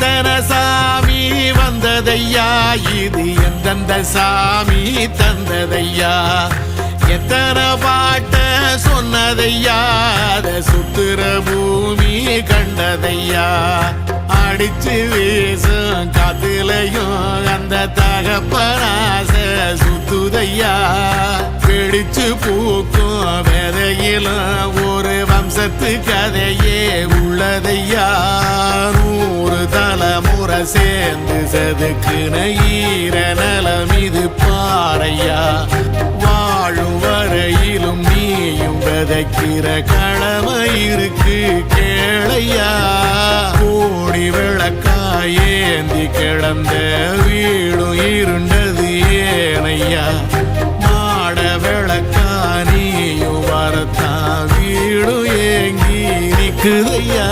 எத்தனை சாமி வந்ததையா, இது எந்தெந்த சாமி தந்ததையா, எத்தனை பாட்ட சொன்னதையா, அத சுத்துற பூமி கண்டதையா, அடிச்சு வீசும் காத்துலையும் அந்த தகப்பனாச சுத்துதையா, பிடிச்சு பூக்கும் விதையிலும் ஒரு வம்சத்து கதையே உள்ளதையா, 100 தலைமுறை சேர்ந்து செதுக்குன ஈர நலம் இது பாறையா, வாழும் வரையிலும் நீயும் விதைக்கிற கடமை இருக்கு கேளையா, கோடி விளக்காயேந்தி கிடந்த வீடும் இருண்டது ஏனையா, மாட விளக்கா நீயும் வரத்தான் வீடும் ஏங்கி நிக்குதையா.